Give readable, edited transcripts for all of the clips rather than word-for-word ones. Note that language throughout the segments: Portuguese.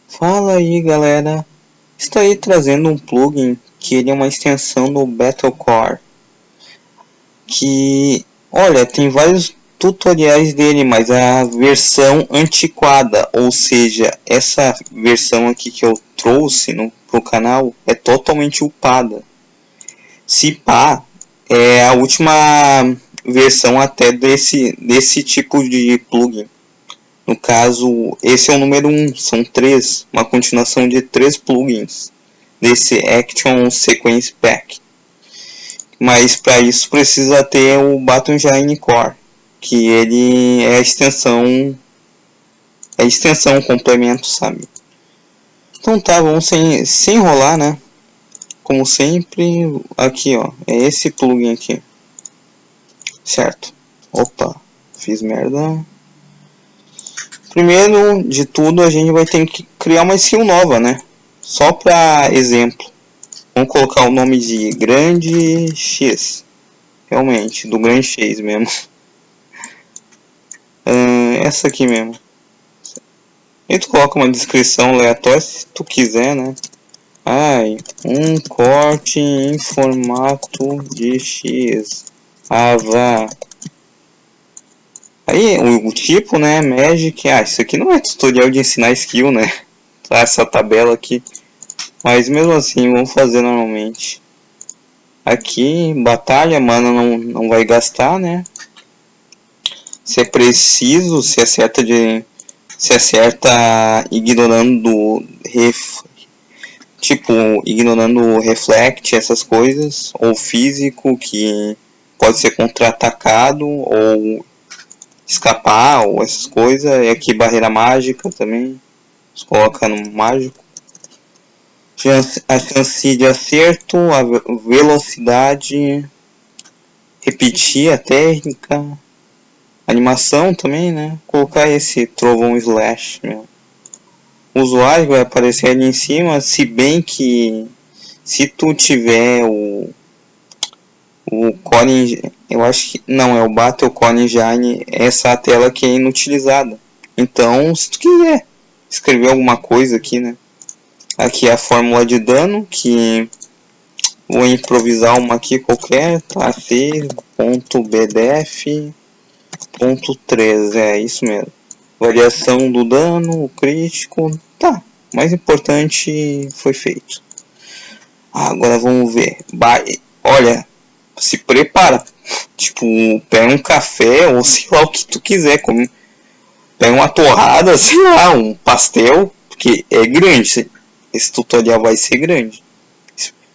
Fala aí galera, estou aí trazendo um plugin que ele é uma extensão do Battlecore, que olha, tem vários tutoriais dele, mas a versão antiquada, ou seja, essa versão aqui que eu trouxe pro canal é totalmente upada. Se pá, é a última versão até desse tipo de plugin. No caso, esse é o número 1, são 3, uma continuação de 3 plugins desse Action Sequence Pack. Mas para isso precisa ter o Baton Engine Core, que ele é a extensão, complemento, sabe? Então tá, vamos sem enrolar, né? Como sempre, aqui ó, é esse plugin aqui, certo? Opa, fiz merda. Primeiro de tudo, a gente vai ter que criar uma skill nova, né? Só para exemplo, vamos colocar o nome de grande X, realmente, do grande X mesmo. Essa aqui mesmo. E tu coloca uma descrição aleatória se tu quiser, né? Um corte em formato de X. Vá. Aí o tipo, né, Magic, isso aqui não é tutorial de ensinar skill, né? Tá, essa tabela aqui. Mas mesmo assim, vamos fazer normalmente. Aqui, batalha, mana não vai gastar, né? Se é preciso, se acerta ignorando ignorando o reflect, essas coisas, ou físico que pode ser contra-atacado ou escapar, ou essas coisas. E aqui barreira mágica também, você coloca no mágico. A chance de acerto, a velocidade, repetir a técnica, animação também, né? Colocar esse trovão slash, né? O usuário vai aparecer ali em cima, se bem que se tu tiver o Core, eu acho que não, é o Battle Core Engine, essa tela que é inutilizada. Então, se tu quiser escrever alguma coisa aqui, né? Aqui é a fórmula de dano, que vou improvisar uma aqui qualquer, tá? 6.bdf.3, é isso mesmo. Variação do dano, o crítico, tá. Mais importante foi feito. Agora vamos ver. Olha, se prepara. Tipo, pega um café ou sei lá o que tu quiser. Pega uma torrada, sei lá, um pastel, porque é grande. Esse tutorial vai ser grande.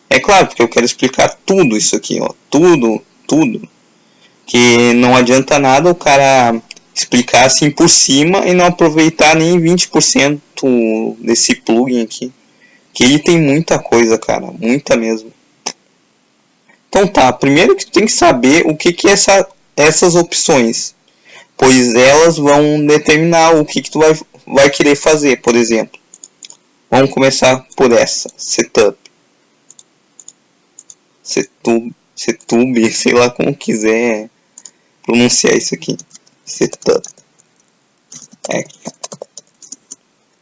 É claro, porque eu quero explicar tudo isso aqui, ó. Tudo. Que não adianta nada o cara explicar assim por cima e não aproveitar nem 20% desse plugin aqui. Que ele tem muita coisa, cara. Muita mesmo. Então tá, primeiro que tu tem que saber o que essas opções. Pois elas vão determinar o que tu vai querer fazer, por exemplo. Vamos começar por essa, setup, sei lá como quiser pronunciar isso aqui, setup.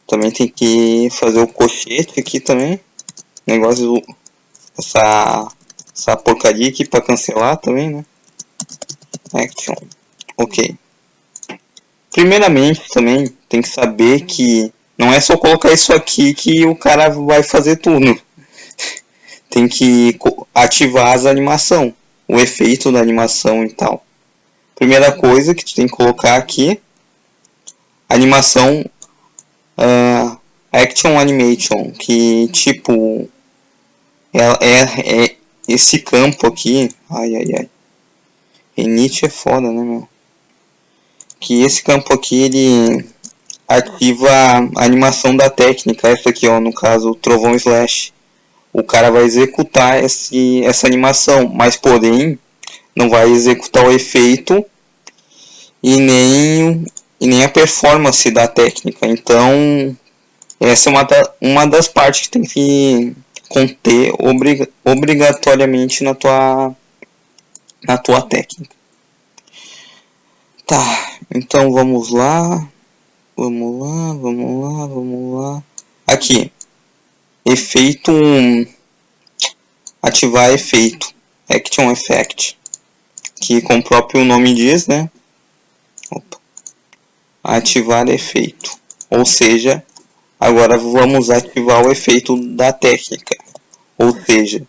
Também tem que fazer o colchete aqui também, negócio, essa porcaria aqui para cancelar também, né? Action, ok. Primeiramente também tem que saber que não é só colocar isso aqui que o cara vai fazer tudo. Tem que ativar as animações, o efeito da animação e tal. Primeira coisa que tu tem que colocar aqui, animação Action Animation, que tipo é esse campo aqui, Init é foda, né, meu? Que esse campo aqui ele ativa a animação da técnica, essa aqui ó, no caso o trovão slash. O cara vai executar essa animação, mas porém não vai executar o efeito e nem a performance da técnica. Então essa é uma das partes que tem que conter obrigatoriamente na tua técnica. Tá, então vamos lá. Aqui, efeito, ativar efeito, Action Effect, que como o próprio nome diz, né? Opa. Ativar efeito, ou seja, agora vamos ativar o efeito da técnica, ou seja,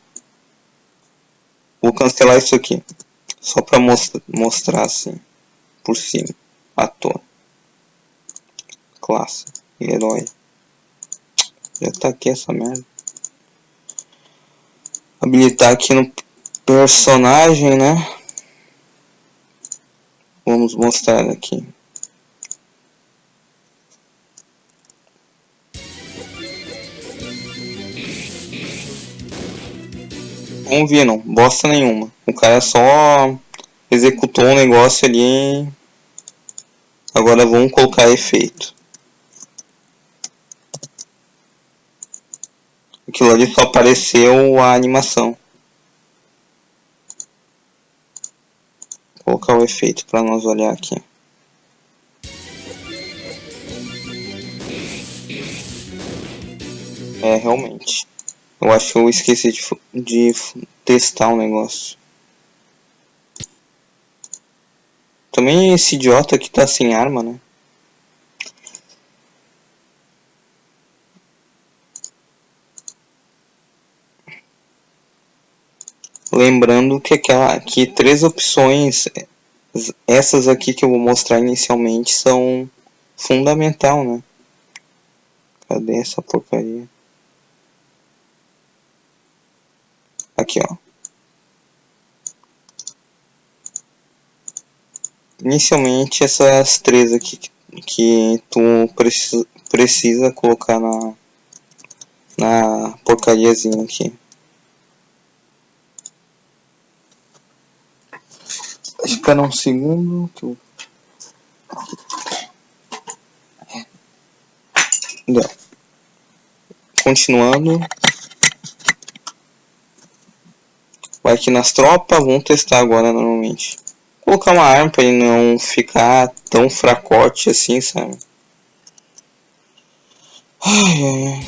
vou cancelar isso aqui, só para mostrar assim, por cima, ator, classe, herói, já tá aqui essa merda, habilitar aqui no personagem, né, vamos mostrar aqui. Como viram, bosta nenhuma. O cara só executou um negócio ali. Agora vamos colocar efeito. Aquilo ali só apareceu a animação. Vou colocar o efeito para nós olhar aqui. É, realmente. Eu acho que eu esqueci de testar o negócio. Também esse idiota que tá sem arma, né? Lembrando que 3 opções, essas aqui que eu vou mostrar inicialmente, são fundamental, né? Cadê essa porcaria? Aqui, ó. Inicialmente essas 3 aqui que tu precisa colocar na porcariazinha aqui. Espera um segundo que eu... Continuando. Vai aqui nas tropas, vamos testar agora normalmente. Vou colocar uma arma para ele não ficar tão fracote assim, sabe? Ai, ai, ai.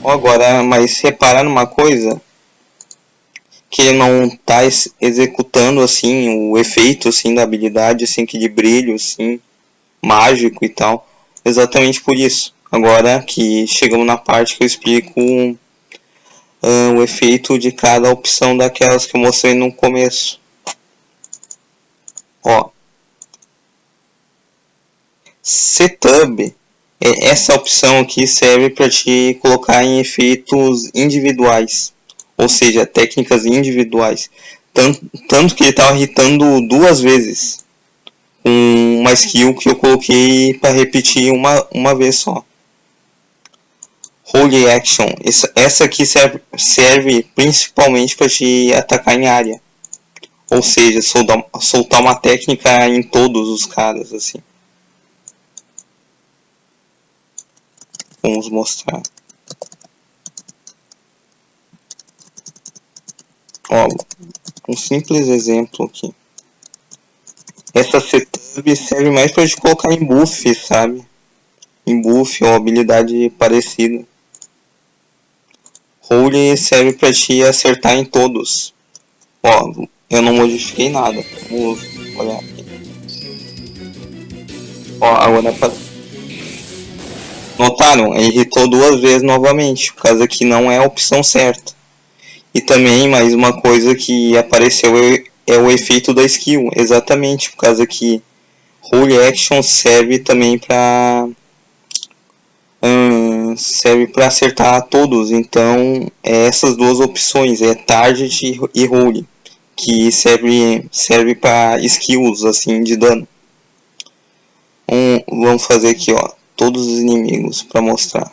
Agora, mas reparar numa coisa, que ele não tá executando assim o efeito assim da habilidade assim que de brilho assim mágico e tal, exatamente por isso. Agora que chegamos na parte que eu explico o efeito de cada opção daquelas que eu mostrei no começo. Ó, Setup, essa opção aqui serve para te colocar em efeitos individuais, ou seja, técnicas individuais. Tanto que ele estava irritando 2 vezes uma skill que eu coloquei para repetir uma vez só. Holy Action, essa aqui serve principalmente para te atacar em área, ou seja, soltar uma técnica em todos os caras assim. Vamos mostrar. Ó, um simples exemplo aqui. Essa setup serve mais para te colocar em buff, sabe? Em buff ou habilidade parecida. Holy serve para te acertar em todos. Ó, eu não modifiquei nada. Vamos olhar aqui. Ó, agora para... Notaram? Ele irritou 2 vezes novamente, por causa que não é a opção certa. E também, mais uma coisa que apareceu é o efeito da skill, exatamente, por causa que Holy Action serve também para acertar todos. Então, essas 2 opções, Target e Holy, que serve para skills assim de dano. Vamos fazer aqui, ó, todos os inimigos para mostrar.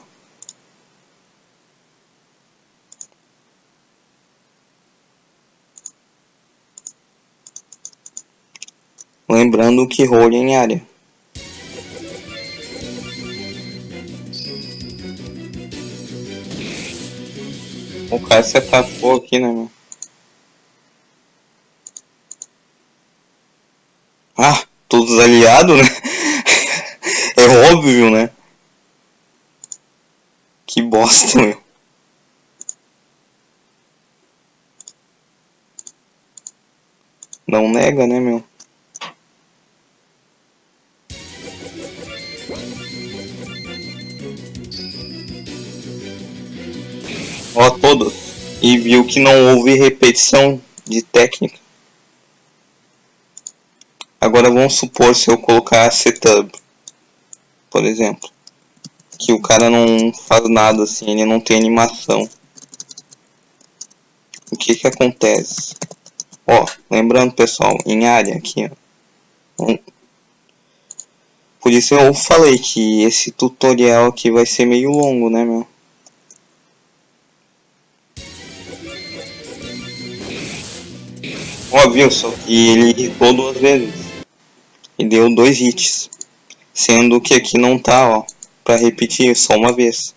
Lembrando que Holy em área. O cara se atacou aqui, né, meu? Ah, todos aliados, né? É óbvio, né? Que bosta, meu. Não nega, né, meu? Ó, todos. E viu que não houve repetição de técnica. Agora vamos supor se eu colocar setup, por exemplo. Que o cara não faz nada assim, ele não tem animação. O que que acontece? Ó, lembrando pessoal, em área aqui, ó. Por isso eu falei que esse tutorial aqui vai ser meio longo, né, meu? Ó, viu só que ele hitou 2 vezes. E deu 2 hits. Sendo que aqui não tá, ó, pra repetir só uma vez.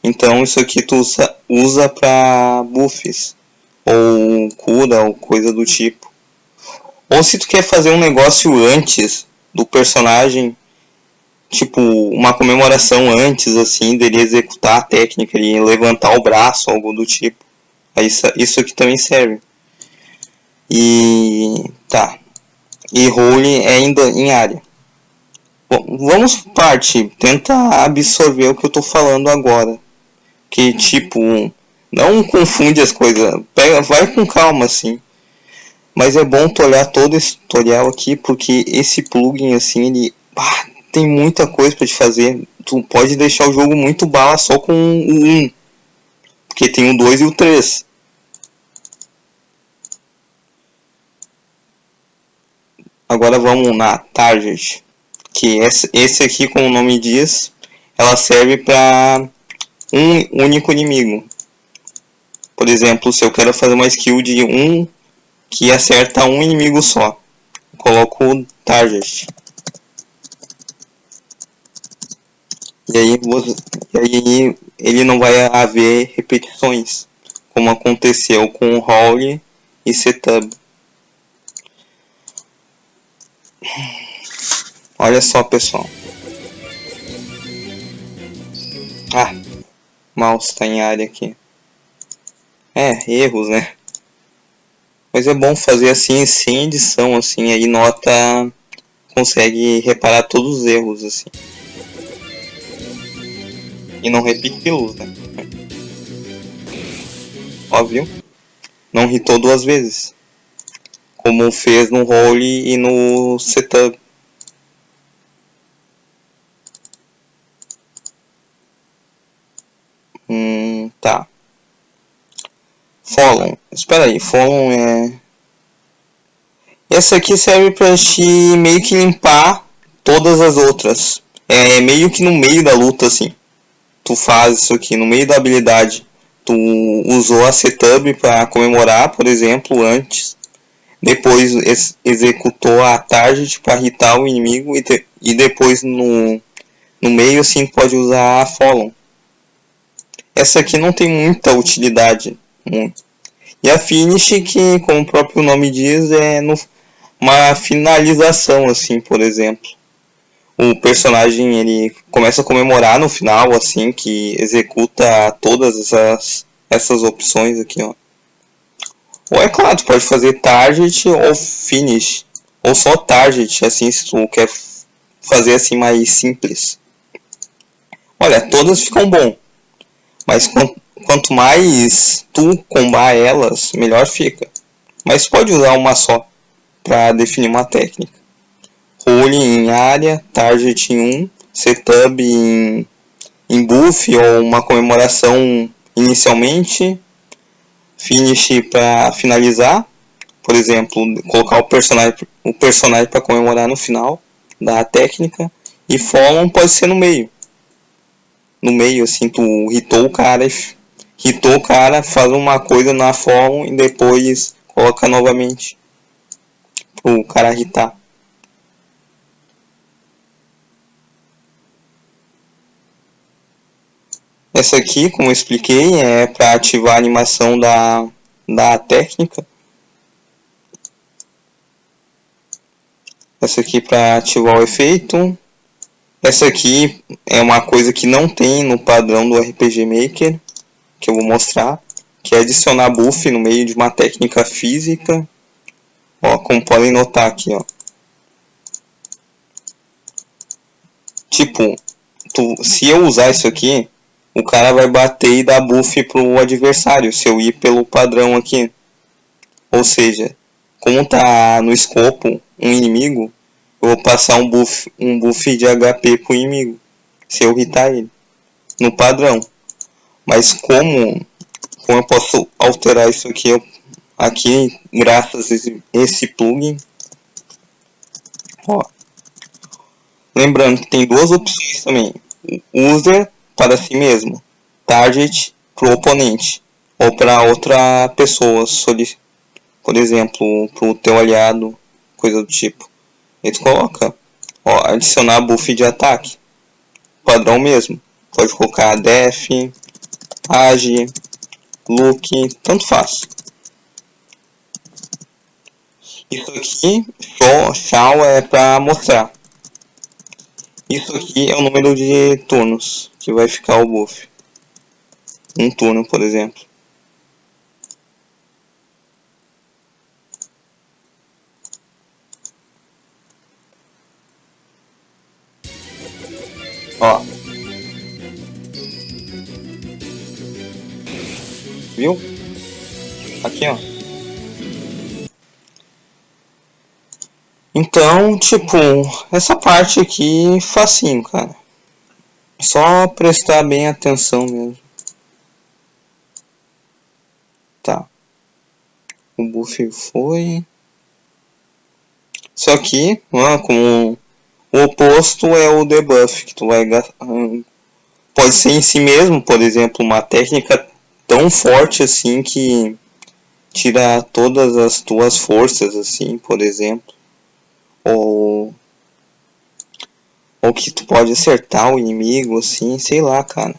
Então isso aqui tu usa pra buffs. Ou cura, ou coisa do tipo. Ou se tu quer fazer um negócio antes do personagem, tipo uma comemoração antes, assim, dele executar a técnica, ele levantar o braço, algo do tipo. Aí isso aqui também serve. E tá. E role é ainda em área. Bom, vamos por parte, tenta absorver o que eu tô falando agora. Que tipo, não confunde as coisas, pega, vai com calma assim. Mas é bom tu olhar todo esse tutorial aqui, porque esse plugin assim, ele tem muita coisa para te fazer. Tu pode deixar o jogo muito bala só com o 1, porque tem o 2 e o 3. Agora vamos na target, que esse aqui, como o nome diz, ela serve para um único inimigo. Por exemplo, se eu quero fazer uma skill de um que acerta um inimigo só, coloco o target. E aí ele não vai haver repetições, como aconteceu com o role e setup. Olha só, pessoal. Mouse está em área aqui. Erros, né? Mas é bom fazer assim, sem edição, assim, aí nota, consegue reparar todos os erros, assim. E não repeti-los, né? Óbvio. Não hitou 2 vezes. Como fez no role e no setup. Tá. Follow. Espera aí, follow é... Essa aqui serve pra te meio que limpar todas as outras. É meio que no meio da luta, assim. Tu faz isso aqui, no meio da habilidade. Tu usou a setup para comemorar, por exemplo, antes. Depois executou a target para irritar o inimigo. E depois no meio, assim, pode usar a follow. Essa aqui não tem muita utilidade. E a finish, que como o próprio nome diz, é uma finalização, assim, por exemplo. O personagem ele começa a comemorar no final, assim, que executa todas essas opções aqui, ó. Ou é claro, tu pode fazer target ou finish, ou só target, assim, se tu quer fazer assim mais simples. Olha, todas ficam bom, mas quanto mais tu combar elas, melhor fica. Mas pode usar uma só para definir uma técnica. Role em área, target em 1, setup em buff ou uma comemoração inicialmente, finish para finalizar, por exemplo, colocar o personagem para comemorar no final da técnica, e follow pode ser no meio assim, tu hitou o cara, faz uma coisa na follow e depois coloca novamente pro cara hitar. Essa aqui, como eu expliquei, é para ativar a animação da técnica. Essa aqui para ativar o efeito. Essa aqui é uma coisa que não tem no padrão do RPG Maker, que eu vou mostrar, que é adicionar buff no meio de uma técnica física. Ó, como podem notar aqui, ó. Tipo, se eu usar isso aqui, o cara vai bater e dar buff pro adversário, se eu ir pelo padrão aqui. Ou seja, como tá no escopo um inimigo, eu vou passar um buff de HP pro inimigo, se eu hitar ele, no padrão. Mas como eu posso alterar isso aqui graças a esse plugin, ó. Lembrando que tem duas opções também, user para si mesmo, target para o oponente, ou para outra pessoa, por exemplo, para o teu aliado, coisa do tipo. Ele coloca, ó, adicionar buff de ataque, padrão mesmo, pode colocar def, age, look, tanto faz. Isso aqui, show é para mostrar. Isso aqui é o número de turnos que vai ficar o buff. Um turno, por exemplo. Ó. Viu? Aqui, ó. Então, tipo, essa parte aqui, facinho, cara. Só prestar bem atenção mesmo. Tá. O buff foi. Só que, como o oposto é o debuff, que tu vai gastar. Pode ser em si mesmo, por exemplo, uma técnica tão forte assim que tira todas as tuas forças, assim, por exemplo. Ou que tu pode acertar o inimigo, assim, sei lá, cara.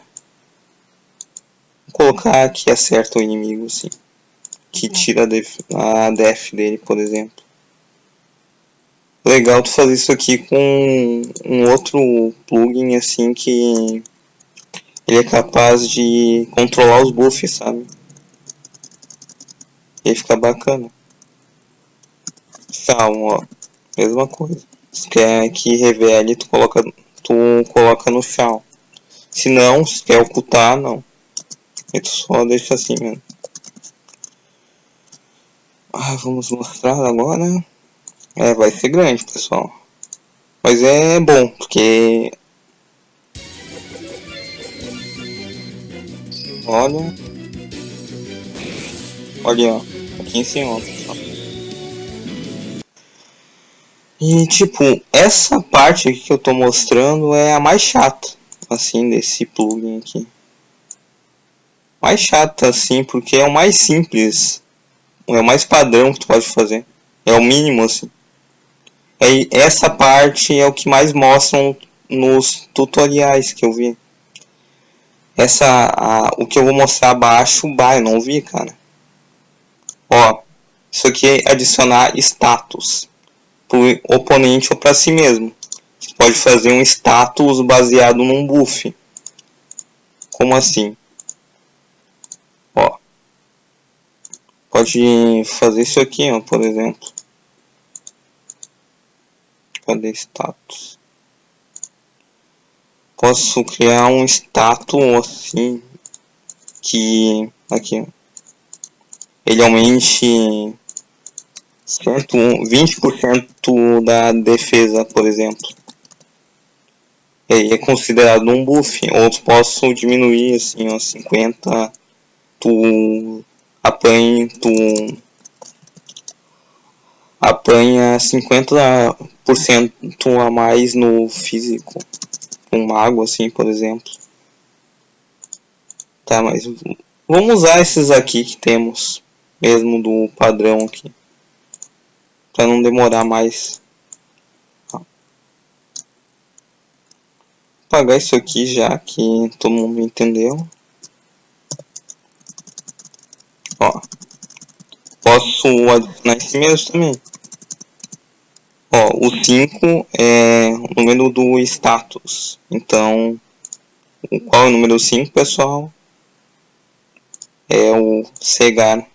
Vou colocar que acerta o inimigo, assim. Que tira a def dele, por exemplo. Legal tu fazer isso aqui com um outro plugin, assim, que ele é capaz de controlar os buffs, sabe? E aí fica bacana. Salmo, ó. Mesma coisa. Se quer que revele, tu coloca no chão. Se não, se quer ocultar, não. E tu só deixa assim mesmo. Vamos mostrar agora. Vai ser grande, pessoal. Mas é bom, porque... Olha... Olha, ó. Aqui em cima, pessoal. E, tipo, essa parte aqui que eu tô mostrando é a mais chata, assim, desse plugin aqui. Mais chata, assim, porque é o mais simples. É o mais padrão que tu pode fazer. É o mínimo, assim. Essa parte é o que mais mostram nos tutoriais que eu vi. O que eu vou mostrar abaixo, eu não vi, cara. Ó, isso aqui é adicionar status pro oponente ou para si mesmo. Você pode fazer um status baseado num buff. Como assim? Ó, pode fazer isso aqui, ó, por exemplo. Cadê status? Posso criar um status assim que aqui ele aumente 20% da defesa, por exemplo. É considerado um buff. Outros posso diminuir assim, ó, 50. Tu apanha 50% a mais no físico. Um mago assim, por exemplo. Tá, mas vamos usar esses aqui que temos, mesmo do padrão aqui, para não demorar mais. Vou apagar isso aqui já que todo mundo entendeu. Ó, posso adicionar esse mesmo também. Ó, o 5 é o número do status. Então, qual é o número 5, pessoal? É o cegar.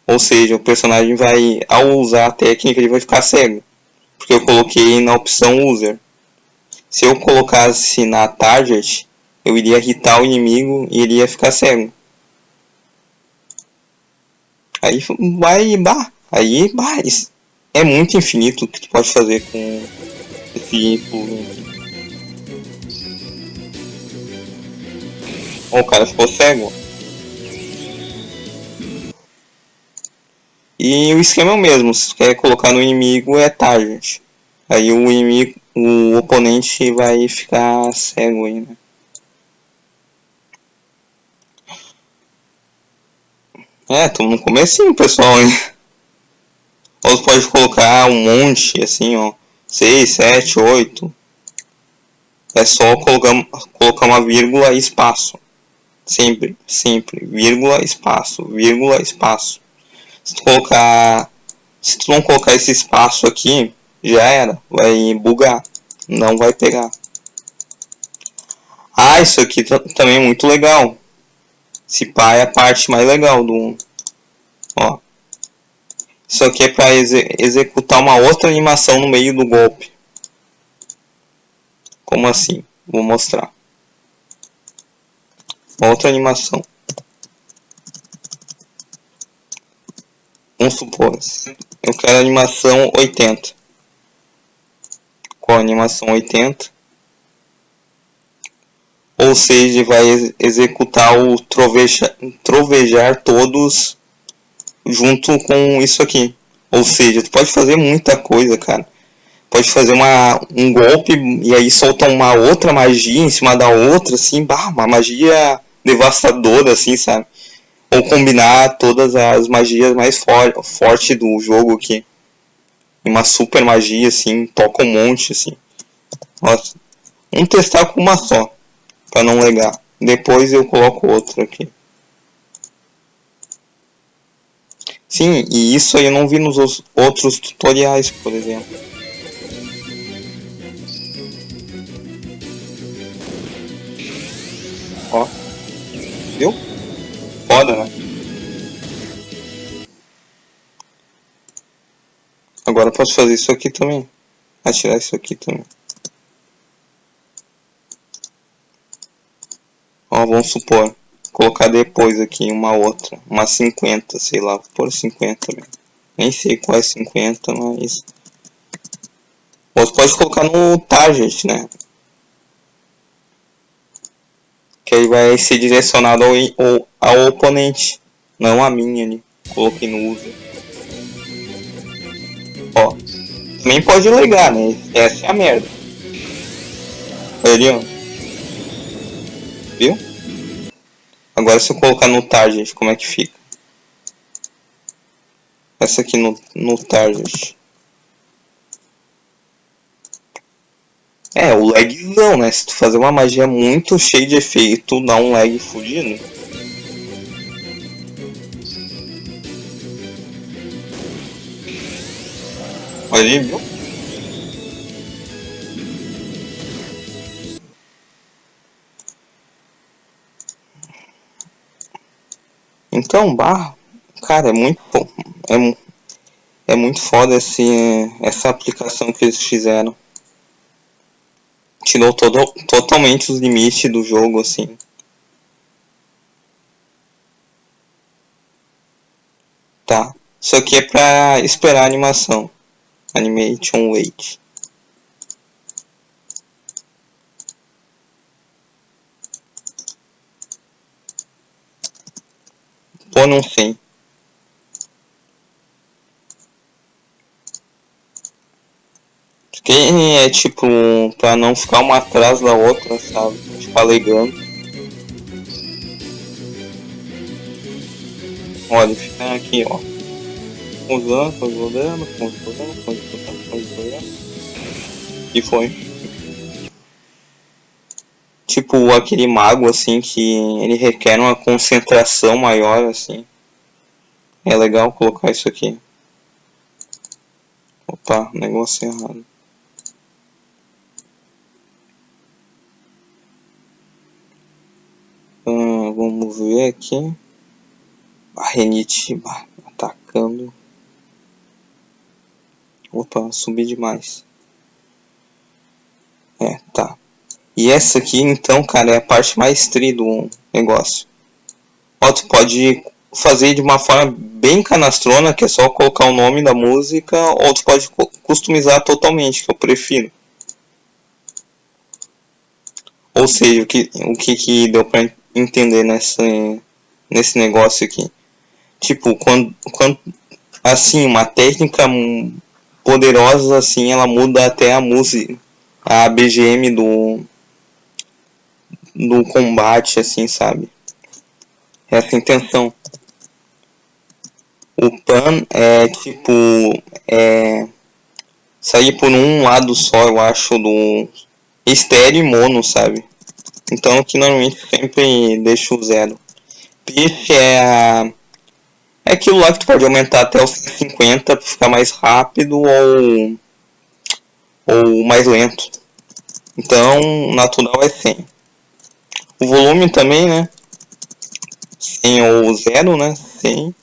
Ou seja, o personagem vai, ao usar a técnica, ele vai ficar cego. Porque eu coloquei na opção user. Se eu colocasse na target, eu iria irritar o inimigo e ele ia ficar cego. Aí aí é muito infinito o que tu pode fazer com esse plugin. Ó, o cara ficou cego. E o esquema é o mesmo, se tu quer colocar no inimigo é target. Aí o inimigo, o oponente vai ficar cego aí, né? É, tô no comecinho, pessoal, hein? Ou pode colocar um monte, assim, ó. 6, 7, 8. É só colocar uma vírgula e espaço. Sempre, sempre. Vírgula, espaço. Vírgula, espaço. Se tu não colocar esse espaço aqui, já era. Vai bugar. Não vai pegar. Ah, isso aqui também é muito legal. Esse pá é a parte mais legal do... Ó. Isso aqui é para executar uma outra animação no meio do golpe. Como assim? Vou mostrar. Outra animação. Vamos supor. Eu quero a animação 80. Qual a animação 80? Ou seja, vai executar o trovejar todos junto com isso aqui. Ou seja, tu pode fazer muita coisa, cara. Pode fazer um golpe e aí solta uma outra magia em cima da outra, assim, uma magia devastadora, assim, sabe? Ou combinar todas as magias mais fortes do jogo aqui. Uma super magia, assim, toca um monte, assim. Nossa. Vamos testar com uma só, para não legar. Depois eu coloco outra aqui. Sim, e isso aí eu não vi nos outros tutoriais, por exemplo. Ó. Viu? Foda, né? Agora eu posso fazer isso aqui também. Atirar isso aqui também. Ó, vamos supor. Colocar depois aqui uma outra. Uma 50, sei lá. Vou pôr 50 mesmo. Nem sei qual é 50, mas... Você pode colocar no target, né? Que aí vai ser direcionado ao oponente. Não a minha ali. Coloquei no user. Ó. Também pode ligar, né? Essa é a merda. Olha ali, ó. Viu? Agora se eu colocar no target, como é que fica? Essa aqui no target. É, o lagzão, né? Se tu fazer uma magia muito cheia de efeito, dá um lag fudido. Olha ali, viu? Então, cara, é muito bom. É muito foda essa aplicação que eles fizeram. Tirou totalmente os limites do jogo, assim. Tá. Isso aqui é pra esperar a animação. Animation wait. Pô, não sei. Que é tipo, pra não ficar uma atrás da outra, sabe? Tipo, alegando. Olha, fica aqui, ó. Conjurando. E foi. Tipo, aquele mago, assim, que ele requer uma concentração maior, assim. É legal colocar isso aqui. Opa, negócio errado. Vamos ver aqui. A Renite atacando. Opa, subi demais. Tá. E essa aqui, então, cara, é a parte mais tri do negócio. Ó, tu pode fazer de uma forma bem canastrona, que é só colocar o nome da música, ou tu pode customizar totalmente, que eu prefiro. Ou seja, o que deu pra entender nesse negócio aqui. Tipo, quando assim, uma técnica poderosa, assim, ela muda até a música, a BGM do combate, assim, sabe? Essa é a intenção. O pan é tipo sair por um lado só, eu acho, do estéreo e mono, sabe? Então aqui normalmente sempre deixo o zero. Pitch é aquilo lá que tu pode aumentar até os 50 para ficar mais rápido ou mais lento. Então natural é 100. O volume também, né? 100 ou 0, né? 100.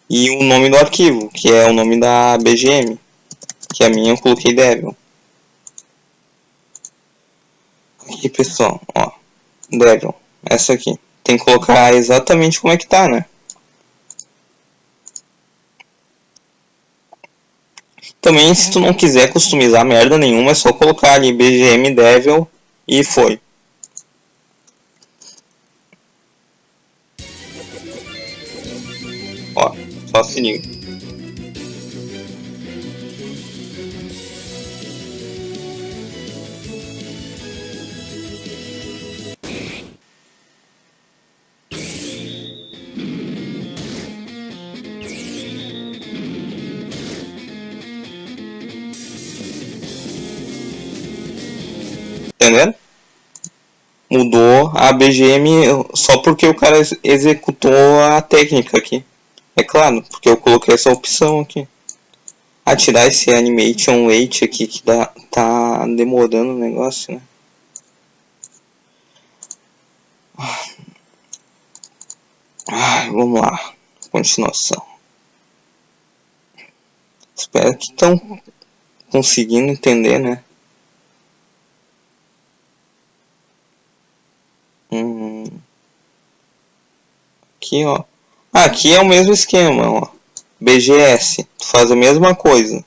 E o nome do arquivo, que é o nome da BGM, que a minha eu coloquei Devil. Aqui, pessoal, ó, Devil, essa aqui. Tem que colocar exatamente como é que tá, né? Também, se tu não quiser customizar merda nenhuma, é só colocar ali BGM Devil e foi. Ó, só se liga. Entendendo? Mudou a BGM só porque o cara executou a técnica aqui. É claro, porque eu coloquei essa opção aqui. Tirar esse animation wait aqui que tá demorando o negócio, né? Vamos lá. Continuação. Espero que estão conseguindo entender, né? Aqui, ó. Aqui é o mesmo esquema, ó. BGS. Tu faz a mesma coisa.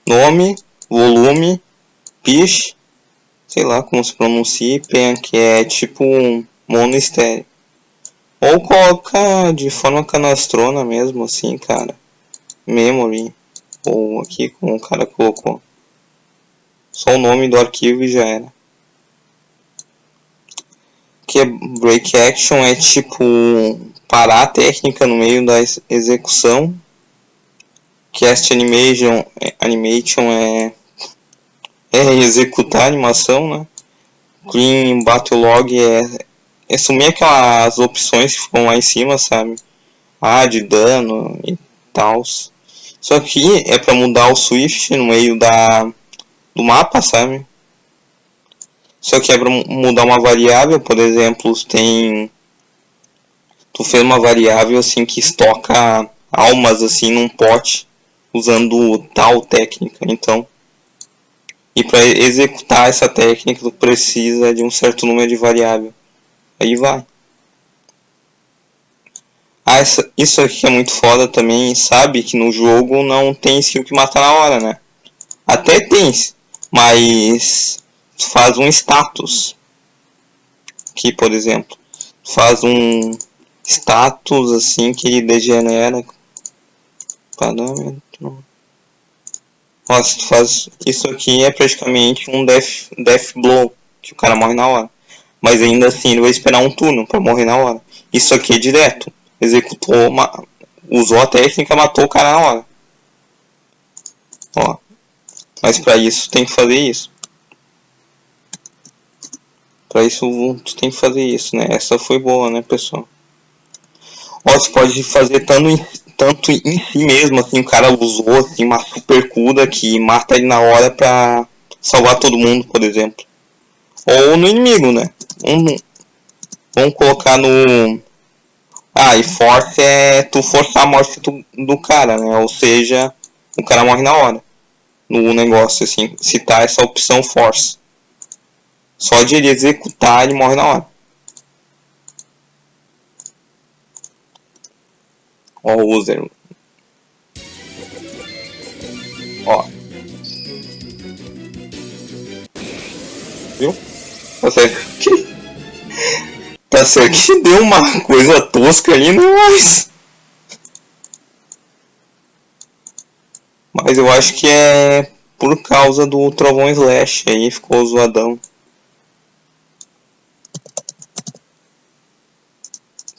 Nome, volume, pitch, sei lá como se pronuncia, pen, que é tipo um mono estéreo. Ou coloca de forma canastrona mesmo, assim, cara. Memory. Ou aqui como o cara colocou. Só o nome do arquivo e já era. Que é break action é tipo parar a técnica no meio da execução. Cast animation é executar a animação, né? Clean battle log é sumir aquelas opções que ficam lá em cima, sabe? De dano e tal. Só que é para mudar o Swift no meio do mapa, sabe? Só que é para mudar uma variável, por exemplo, tu fez uma variável assim que estoca almas assim num pote usando tal técnica. Então, e para executar essa técnica tu precisa de um certo número de variável. Aí vai. Isso aqui é muito foda também, sabe que no jogo não tem skill que mata na hora, né? Até tem, mas faz um status. Aqui, por exemplo, faz um status assim que degenera parâmetro. Ó, se tu faz isso aqui é praticamente um death blow, que o cara morre na hora. Mas ainda assim ele vai esperar um turno para morrer na hora. Isso aqui é direto. Executou, usou a técnica, matou o cara na hora. Ó. Mas para isso tem que fazer isso. Para isso tu tem que fazer isso, né? Essa foi boa, né, pessoal? Ó, tu pode fazer tanto em si mesmo, assim, o cara usou assim, uma super cura que mata ele na hora pra salvar todo mundo, por exemplo. Ou no inimigo, né? Vamos colocar no... Ah, e force é tu forçar a morte do cara, né? Ou seja, o cara morre na hora. No negócio, assim, citar essa opção force. Só de ele executar, ele morre na hora. Ó, o user. Ó. Viu? Tá certo que... Tá certo que deu uma coisa tosca aí, né? Mas eu acho que é por causa do trovão slash aí, ficou zoadão.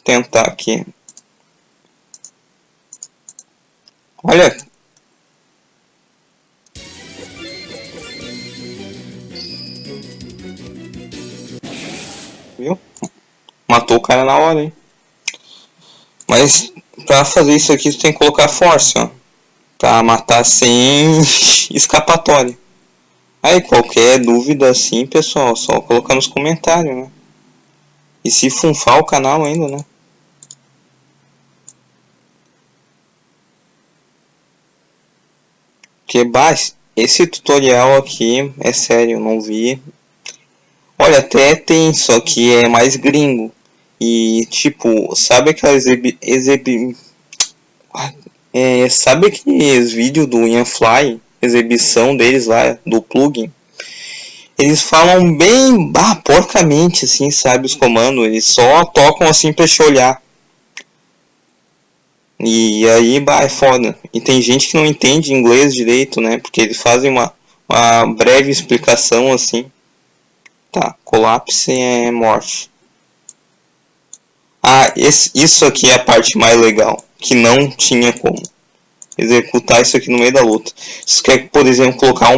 Tentar aqui. Olha. Viu? Matou o cara na hora, hein? Mas pra fazer isso aqui, você tem que colocar force, ó. Pra matar sem escapatória. Aí, qualquer dúvida assim, pessoal, só colocar nos comentários, né? E se funfar o canal ainda, né? Porque, esse tutorial aqui, é sério, eu não vi. Olha, até tem, só que é mais gringo. E, tipo, sabe aquela sabe aqueles vídeos do Yanfly, exibição deles lá, do plugin? Eles falam bem porcamente, assim, sabe, os comandos. Eles só tocam assim pra te olhar. E aí, é foda. E tem gente que não entende inglês direito, né? Porque eles fazem uma breve explicação assim. Tá, colapse é morte. Ah, isso aqui é a parte mais legal. Que não tinha como executar isso aqui no meio da luta. Se quer, por exemplo, colocar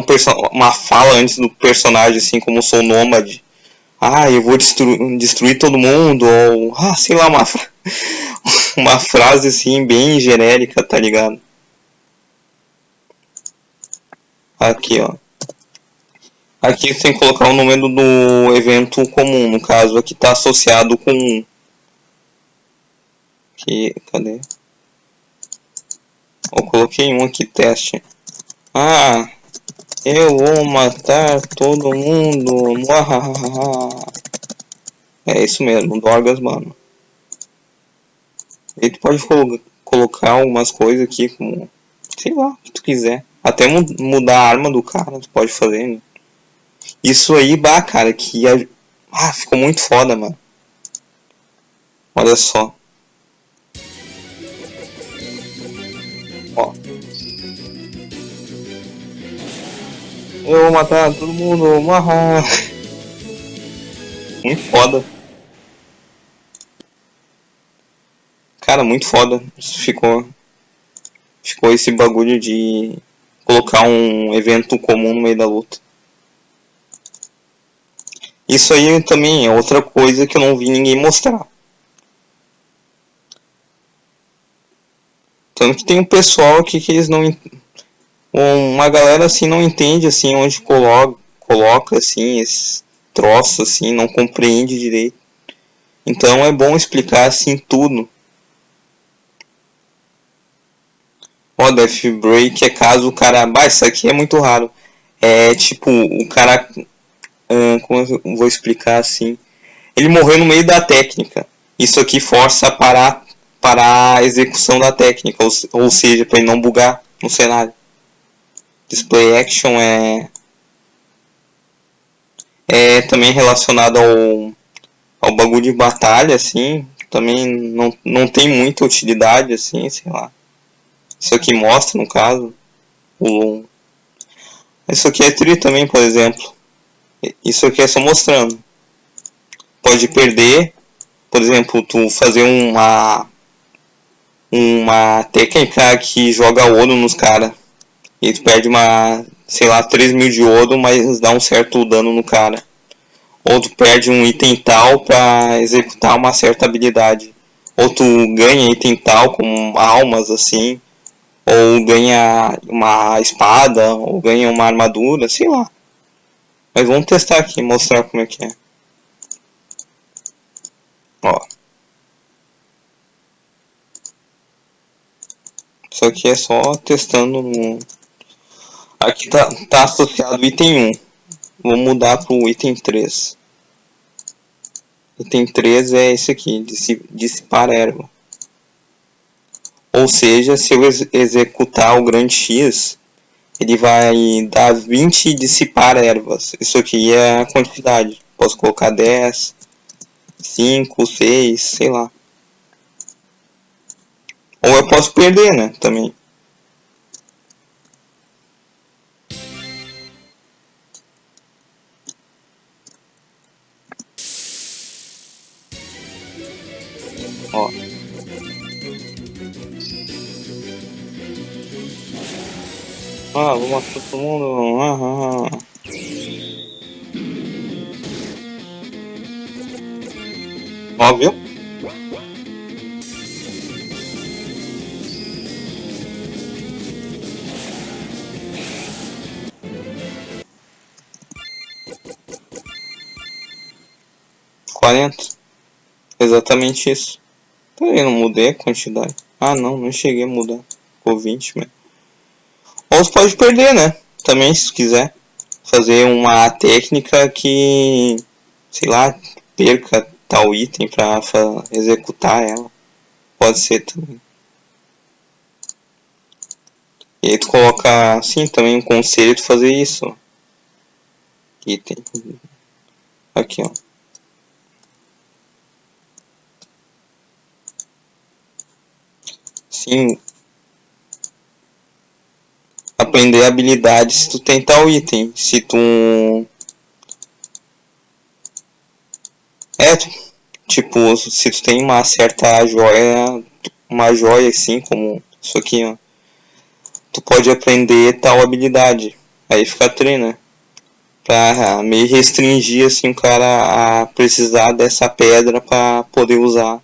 uma fala antes do personagem, assim, como sou nômade. Ah, eu vou destruir todo mundo. Ou, sei lá, uma frase assim, bem genérica, tá ligado? Aqui, ó. Aqui você tem que colocar o número do evento comum. No caso, aqui tá associado com 1. Aqui, cadê? Eu coloquei um aqui, teste. Ah, eu vou matar todo mundo. É isso mesmo, Dorgas, mano. E tu pode colocar algumas coisas aqui, como, sei lá, o que tu quiser. Até mudar a arma do cara, tu pode fazer, né? Isso aí, cara, que... ficou muito foda, mano. Olha só. Ó. Eu vou matar todo mundo. Muito foda. Cara, muito foda. Ficou esse bagulho de colocar um evento comum no meio da luta. Isso aí também é outra coisa que eu não vi ninguém mostrar. Tanto que tem um pessoal aqui que eles não... Uma galera assim não entende assim onde coloca assim esse troço assim, não compreende direito. Então é bom explicar assim tudo. Ó, Death Break é caso o cara... isso aqui é muito raro. É tipo, o cara... como eu vou explicar assim? Ele morreu no meio da técnica. Isso aqui força a parar a execução da técnica. Ou seja, para ele não bugar no cenário. Display Action é também relacionado ao bagulho de batalha, assim. Também não tem muita utilidade, assim, sei lá. Isso aqui mostra, no caso, isso aqui é tri também, por exemplo. Isso aqui é só mostrando. Pode perder, por exemplo, tu fazer uma técnica que joga ouro nos caras. E tu perde sei lá, 3.000 de ouro, mas dá um certo dano no cara. Ou tu perde um item tal pra executar uma certa habilidade. Ou tu ganha item tal, como almas assim, ou ganha uma espada, ou ganha uma armadura, sei lá. Mas vamos testar aqui, mostrar como é que é. Ó. Isso aqui é só testando no... Aqui tá associado o item 1. Vou mudar pro item 3. Item 3 é esse aqui, dissipar erva. Ou seja, se eu executar o grande X, ele vai dar 20 dissipar ervas. Isso aqui é a quantidade. Posso colocar 10, 5, 6, sei lá. Ou eu posso perder, né? Também. Ó. Ah, vou matar todo mundo. Ó, viu? Quarenta. Exatamente isso. Eu não mudei a quantidade. Ah, não cheguei a mudar. Ficou 20 mesmo. Ou você pode perder, né? Também, se quiser. Fazer uma técnica que, sei lá, perca tal item pra executar ela. Pode ser também. E aí tu coloca, assim, também um conselho de fazer isso. Item. Aqui, ó. Sim. Aprender habilidades se tu tem tal item. Se tu... É, tipo, se tu tem uma certa joia, uma joia assim, como isso aqui, ó. Tu pode aprender tal habilidade. Aí fica treino, né? Pra meio restringir assim o cara a precisar dessa pedra para poder usar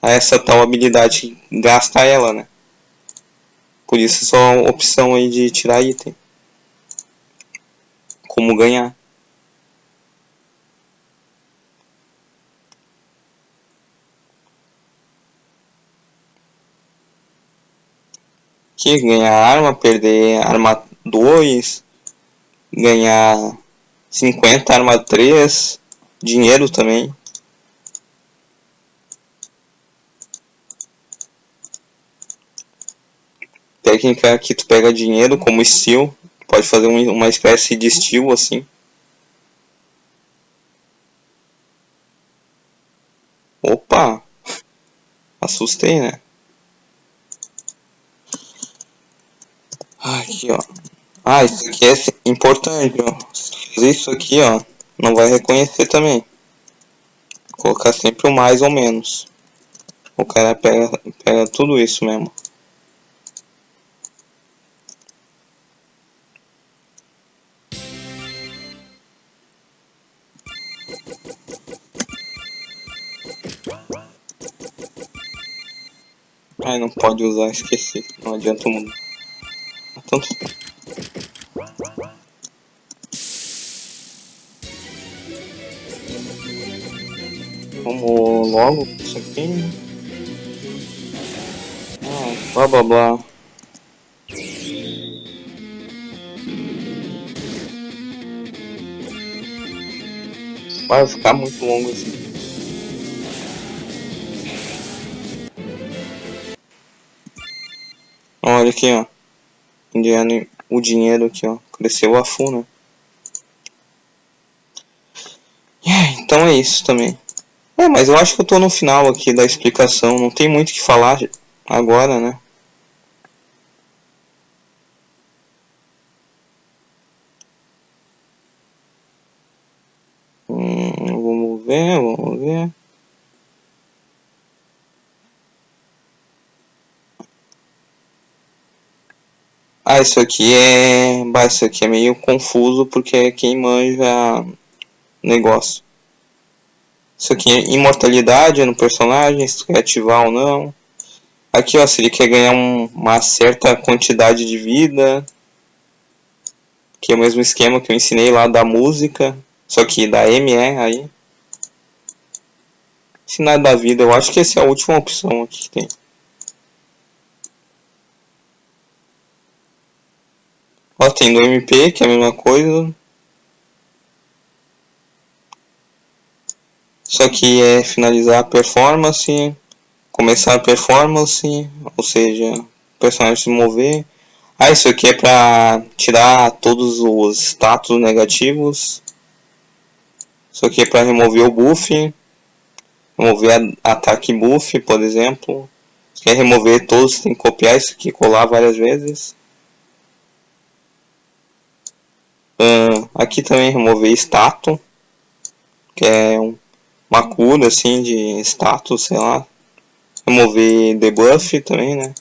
essa tal habilidade, gastar ela, né? Por isso só a opção aí de tirar item. Como ganhar. Aqui, ganhar arma, perder arma 2, ganhar 50 arma 3, dinheiro também. Técnica que tu pega dinheiro como steel, pode fazer uma espécie de steel assim. Opa, assustei, né? Aqui, ó. Ah, isso aqui é importante, ó. Se fazer isso aqui, ó, não vai reconhecer também. Colocar sempre o mais ou menos. O cara pega tudo isso mesmo. Ai, não pode usar, esqueci. Não adianta mudar. Tanto... Vamos logo isso aqui. Ah, blá blá blá. Vai ficar muito longo assim. Olha aqui, ó. O dinheiro aqui, ó. Cresceu a full, né? Então é isso também. É, mas eu acho que eu tô no final aqui da explicação. Não tem muito o que falar agora, né? Vamos ver, vamos ver. Ah, isso aqui é meio confuso porque é quem manja negócio. Isso aqui é imortalidade no personagem, se quer ativar ou não. Aqui, ó, se ele quer ganhar uma certa quantidade de vida. Que é o mesmo esquema que eu ensinei lá da música. Só que da ME aí. Ensinar da vida, eu acho que essa é a última opção aqui que tem. Ó, tem do MP, que é a mesma coisa. Só que é finalizar a performance, começar a performance, ou seja, o personagem se mover. Ah, isso aqui é para tirar todos os status negativos. Isso aqui é para remover o buff. Remover ataque buff, por exemplo. Se quer remover todos, tem que copiar isso aqui e colar várias vezes. Aqui também remover status, que é uma cura assim de status, sei lá. Remover debuff também, né?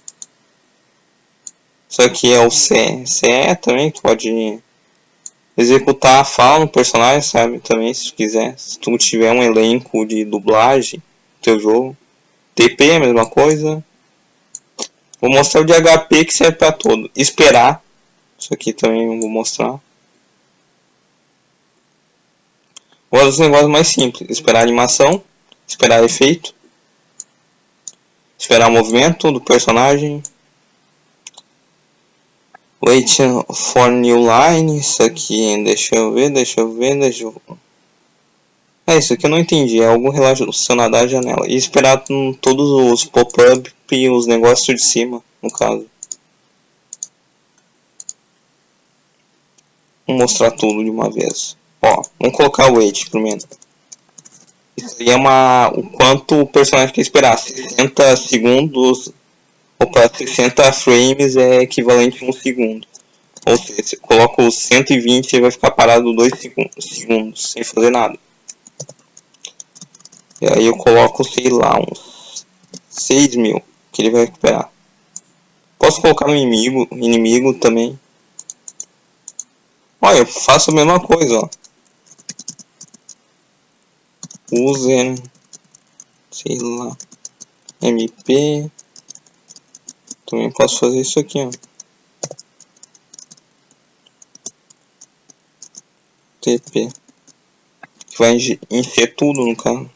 Isso aqui é o CE também, tu pode executar a fala no personagem, sabe? Também, se tu quiser. Se tu tiver um elenco de dublagem no teu jogo. TP é a mesma coisa. Vou mostrar o de HP que serve para todo. Esperar. Isso aqui também eu vou mostrar. Agora os negócios mais simples. Esperar animação. Esperar efeito. Esperar o movimento do personagem. Wait for new line. Isso aqui, deixa eu ver. Isso aqui eu não entendi. É algo relacionado à janela. E esperar todos os pop-up e os negócios de cima, no caso. Vou mostrar tudo de uma vez. Ó, vamos colocar o wait primeiro. Isso aí é o quanto o personagem quer esperar. 60 segundos. Opa, 60 frames é equivalente a 1 segundo. Ou seja, se eu coloco os 120, ele vai ficar parado 2 segundos, sem fazer nada. E aí eu coloco, sei lá, uns 6.000, que ele vai recuperar. Posso colocar no inimigo também. Olha, eu faço a mesma coisa, ó. User, sei lá, MP. Também posso fazer isso aqui, ó. TP. Que vai encher tudo no carro.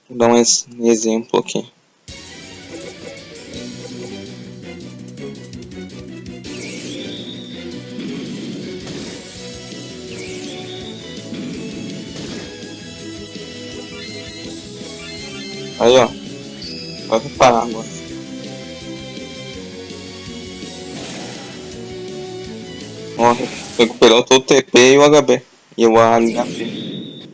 Vou dar um exemplo aqui. Aí, ó. Vai reparar agora. Ó, recuperou todo o TP e o HB. E o HP.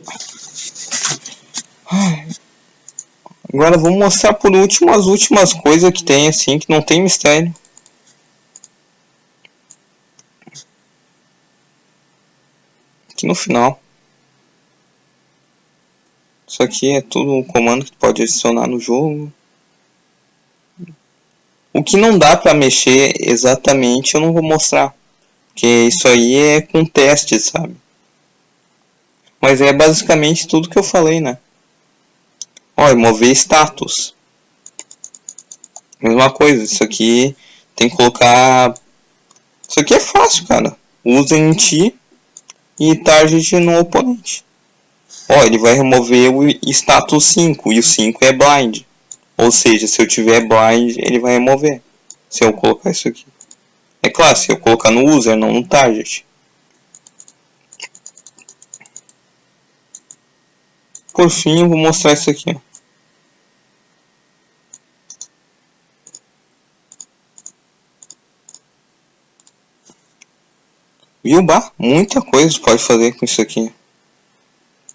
Agora vou mostrar por último as últimas coisas que tem assim, que não tem mistério. Aqui no final. Isso aqui é tudo um comando que tu pode adicionar no jogo. O que não dá para mexer exatamente eu não vou mostrar. Porque isso aí é com teste, sabe? Mas é basicamente tudo que eu falei, né? Ó, mover status. Mesma coisa, isso aqui tem que colocar... Isso aqui é fácil, cara. Usa em ti e target no oponente. Ó, ele vai remover o status 5 e o 5 é blind. Ou seja, se eu tiver blind, ele vai remover. Se eu colocar isso aqui. É claro, se eu colocar no user, não no target. Por fim, eu vou mostrar isso aqui. Viu, bah? Muita coisa pode fazer com isso aqui.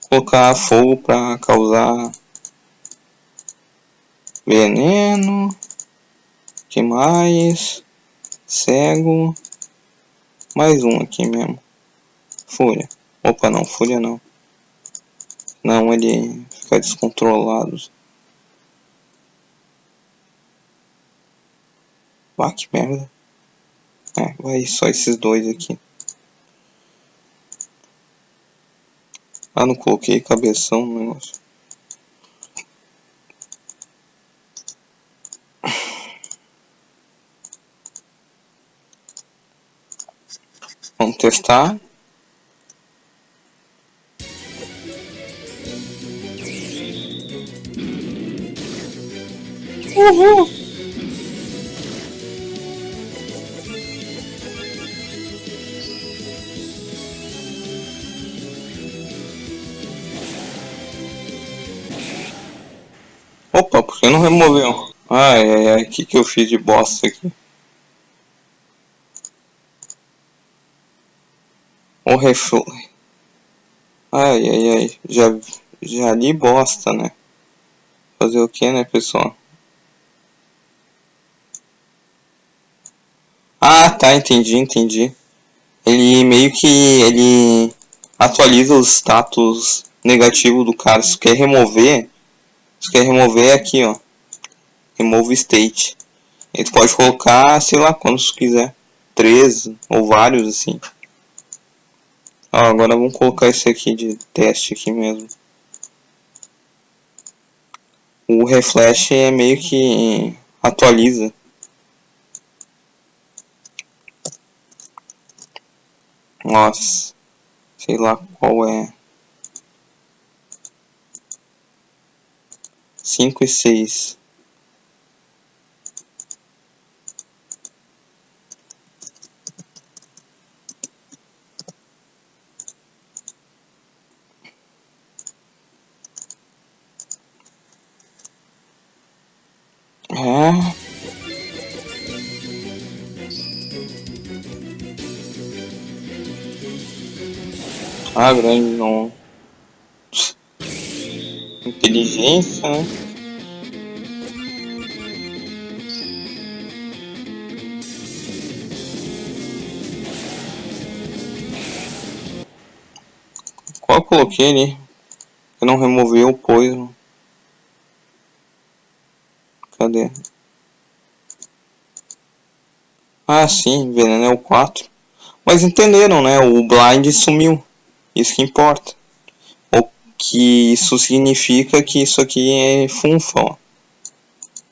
Colocar fogo para causar veneno. Que mais? Cego. Mais um aqui mesmo. Fúria. Opa, não, fúria não. Não, ele fica descontrolado. Ah, que merda. Vai, só esses dois aqui. Ah, não coloquei cabeção no negócio. Vamos testar. Uhul! Opa, por que não removeu? Ai, ai, ai, o que eu fiz de bosta aqui? O refl... Ai, ai, ai, já li bosta, né? Fazer o que, né, pessoal? Ah, tá, entendi. Ele meio que ele atualiza o status negativo do cara. Se quer remover, é aqui, ó. Remove state. E tu pode colocar, sei lá, quantos quiser. 13 ou vários assim. Ó, agora vamos colocar esse aqui de teste aqui mesmo. O refresh é meio que atualiza. Nossa, sei lá qual é. 5 e 6. É. Ah, grande não. Inteligência, né? Qual eu coloquei ali? Eu não removi o poison. Cadê? Ah, sim, veneno é o 4. Mas entenderam, né? O blind sumiu. Isso que importa. O que isso significa que isso aqui é funfa, ó.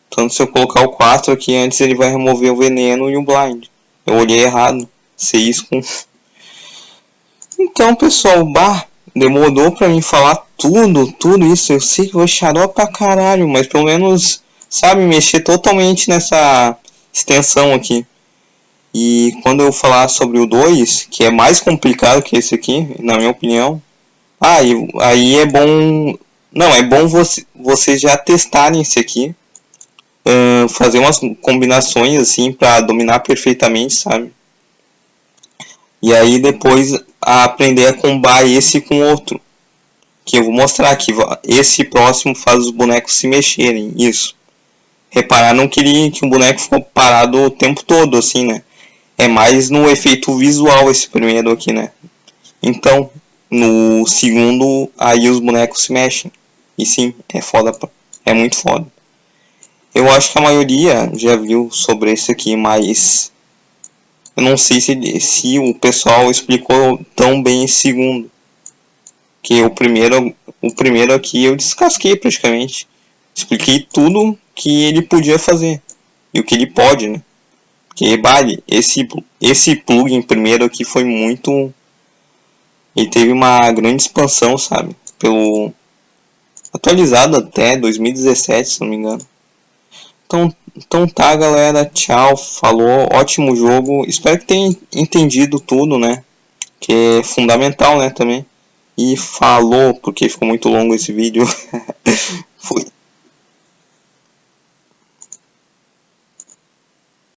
Tanto se eu colocar o 4 aqui antes, ele vai remover o veneno e o blind. Eu olhei errado. C6 com... Então, pessoal, demorou pra mim falar tudo isso. Eu sei que vou xarope pra caralho, mas pelo menos, sabe, mexer totalmente nessa extensão aqui. E quando eu falar sobre o 2, que é mais complicado que esse aqui, na minha opinião, aí é bom... Não, é bom vocês já testarem esse aqui. Fazer umas combinações assim pra dominar perfeitamente, sabe? E aí depois aprender a combar esse com outro. Que eu vou mostrar aqui. Esse próximo faz os bonecos se mexerem. Isso. Repararam que o boneco ficou parado o tempo todo, assim, né? É mais no efeito visual esse primeiro aqui, né? Então, no segundo, aí os bonecos se mexem. E sim, é foda. É muito foda. Eu acho que a maioria já viu sobre esse aqui, mas eu não sei se o pessoal explicou tão bem esse segundo. Que o primeiro aqui eu descasquei praticamente. Expliquei tudo que ele podia fazer. E o que ele pode, né? Porque, esse plugin primeiro aqui foi muito... Ele teve uma grande expansão, sabe? Atualizado até 2017, se não me engano. Então tá, galera. Tchau. Falou. Ótimo jogo. Espero que tenham entendido tudo, né? Que é fundamental, né? Também. E falou, porque ficou muito longo esse vídeo. Fui.